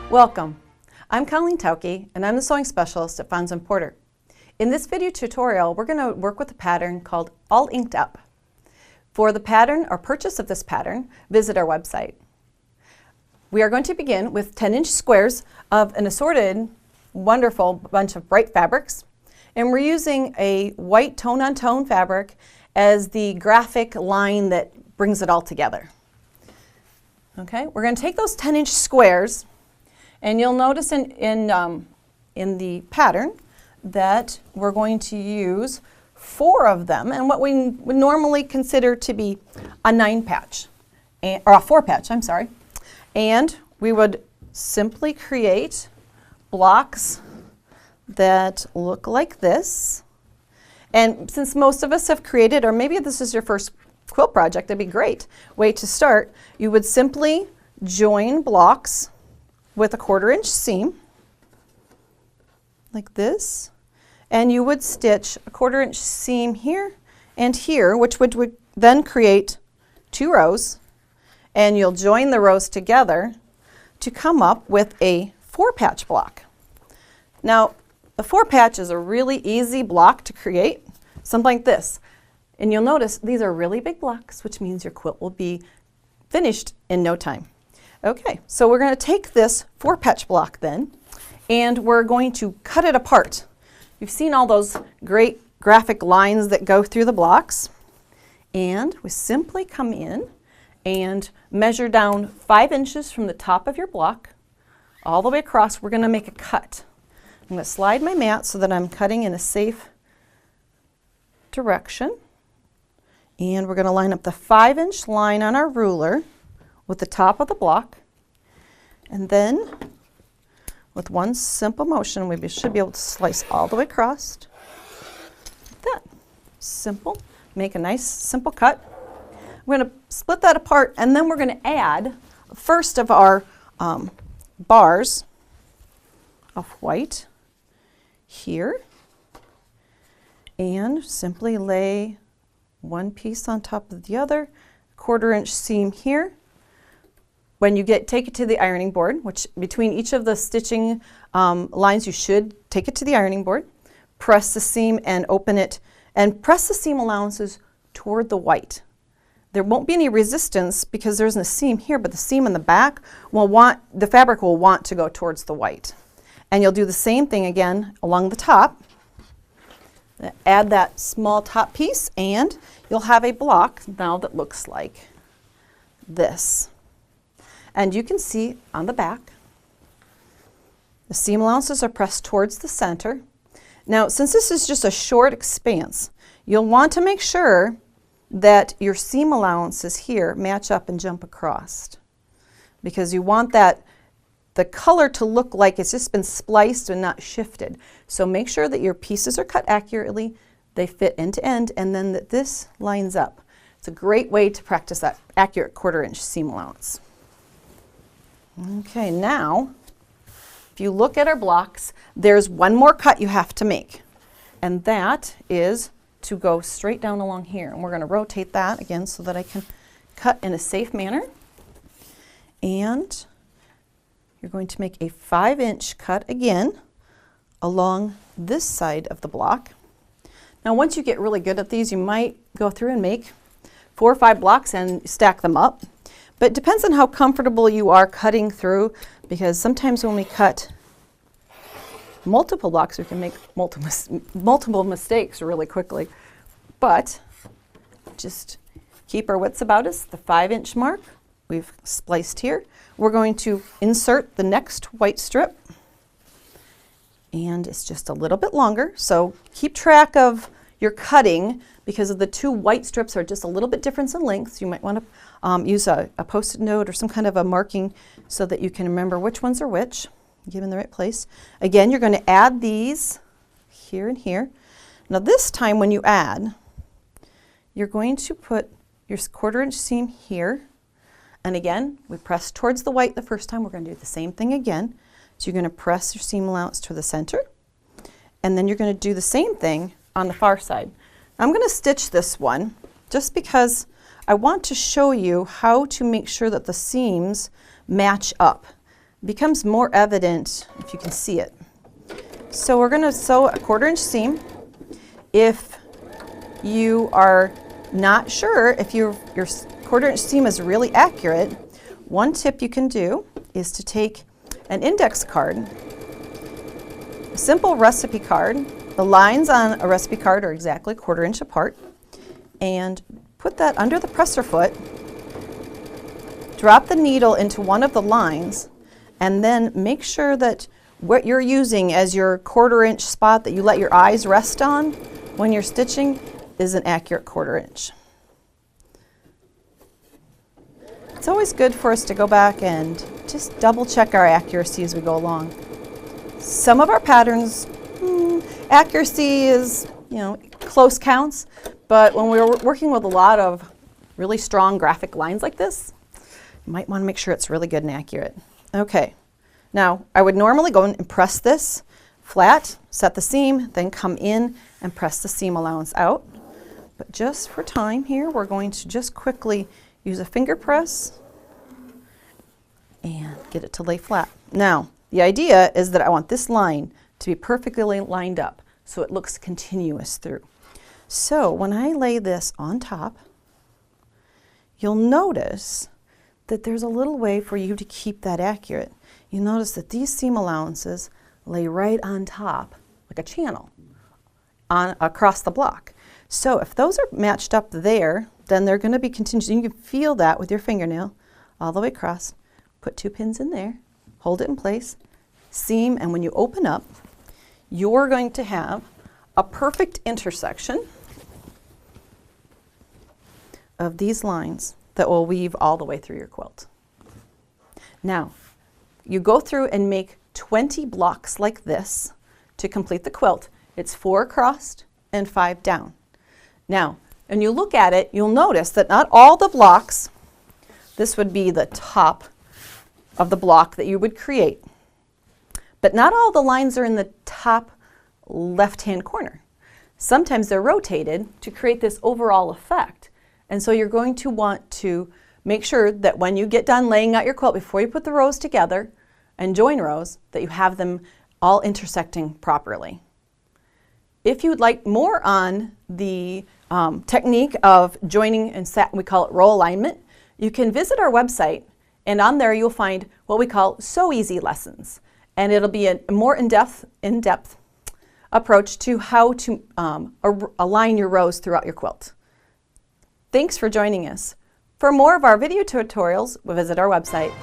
Welcome. I'm Colleen Tauke, and I'm the sewing specialist at Fons & Porter. In this video tutorial, we're going to work with a pattern called All Inked Up. For the pattern or purchase of this pattern, visit our website. We are going to begin with 10-inch squares of an assorted, wonderful bunch of bright fabrics, and we're using a white tone-on-tone fabric as the graphic line that brings it all together. Okay, we're going to take those 10-inch squares, and you'll notice in the pattern that we're going to use 4 of them, and what we would normally consider to be a 9-patch, or a 4-patch, I'm sorry. And we would simply create blocks that look like this. And since most of us have created, or maybe this is your first quilt project, that'd be a great way to start. You would simply join blocks with a 1/4-inch seam, like this, and you would stitch a 1/4-inch seam here and here, which would then create 2 rows, and you'll join the rows together to come up with a 4-patch block. Now, the 4-patch is a really easy block to create, something like this. And you'll notice these are really big blocks, which means your quilt will be finished in no time. Okay, so we're going to take this 4-patch block then, and we're going to cut it apart. You've seen all those great graphic lines that go through the blocks, and we simply come in and measure down 5 inches from the top of your block all the way across. We're going to make a cut. I'm going to slide my mat so that I'm cutting in a safe direction, and we're going to line up the 5-inch line on our ruler with the top of the block, and then with one simple motion we should be able to slice all the way across like that. Simple. Make a nice simple cut. We're going to split that apart, and then we're going to add first of our bars of white here, and simply lay one piece on top of the other, 1/4-inch seam here. When you take it to the ironing board, which between each of the stitching lines you should take it to the ironing board, press the seam and open it, and press the seam allowances toward the white. There won't be any resistance because there isn't a seam here, but the seam in the back the fabric will want to go towards the white. And you'll do the same thing again along the top. Add that small top piece, and you'll have a block now that looks like this. And you can see on the back, the seam allowances are pressed towards the center. Now, since this is just a short expanse, you'll want to make sure that your seam allowances here match up and jump across, because you want the color to look like it's just been spliced and not shifted. So make sure that your pieces are cut accurately, they fit end to end, and then that this lines up. It's a great way to practice that accurate 1/4-inch seam allowance. Okay, now, if you look at our blocks, there's one more cut you have to make, and that is to go straight down along here. And we're going to rotate that again so that I can cut in a safe manner. And you're going to make a 5-inch cut again along this side of the block. Now, once you get really good at these, you might go through and make 4 or 5 blocks and stack them up. But it depends on how comfortable you are cutting through, because sometimes when we cut multiple blocks, we can make multiple mistakes really quickly. But just keep our widths about us, the 5-inch mark. We've spliced here. We're going to insert the next white strip, and it's just a little bit longer, so keep track of your cutting, because of the 2 white strips are just a little bit different in length. You might want to use a Post-it note or some kind of a marking so that you can remember which ones are which, get in the right place. Again, you're going to add these here and here. Now this time when you add, you're going to put your 1/4-inch seam here, and again, we pressed towards the white the first time. We're going to do the same thing again. So you're going to press your seam allowance to the center, and then you're going to do the same thing on the far side. I'm going to stitch this one just because I want to show you how to make sure that the seams match up. becomes more evident if you can see it. So we're going to sew a 1/4 inch seam. If you are not sure if your 1/4 inch seam is really accurate, one tip you can do is to take an index card, a simple recipe card. The lines on a recipe card are exactly 1/4 inch apart, and put that under the presser foot. Drop the needle into one of the lines, and then make sure that what you're using as your 1/4 inch spot that you let your eyes rest on when you're stitching is an accurate 1/4 inch. It's always good for us to go back and just double check our accuracy as we go along. Some of our patterns, accuracy is, close counts, but when we're working with a lot of really strong graphic lines like this, you might want to make sure it's really good and accurate. Okay, now I would normally go and press this flat, set the seam, then come in and press the seam allowance out. But just for time here, we're going to just quickly use a finger press and get it to lay flat. Now, the idea is that I want this line to be perfectly lined up so it looks continuous through. So when I lay this on top, you'll notice that there's a little way for you to keep that accurate. You notice that these seam allowances lay right on top, like a channel, across the block. So if those are matched up there, then they're going to be continuous. You can feel that with your fingernail all the way across. Put 2 pins in there, hold it in place, seam, and when you open up, you're going to have a perfect intersection of these lines that will weave all the way through your quilt. Now, you go through and make 20 blocks like this to complete the quilt. It's 4 across and 5 down. Now, when you look at it, you'll notice that not all the blocks, this would be the top of the block that you would create, but not all the lines are in the top left-hand corner. Sometimes they're rotated to create this overall effect. And so you're going to want to make sure that when you get done laying out your quilt, before you put the rows together and join rows, that you have them all intersecting properly. If you would like more on the technique of joining and we call it row alignment, you can visit our website, and on there you'll find what we call Sew Easy lessons. And it'll be a more in-depth approach to how to align your rows throughout your quilt. Thanks for joining us. For more of our video tutorials, visit our website.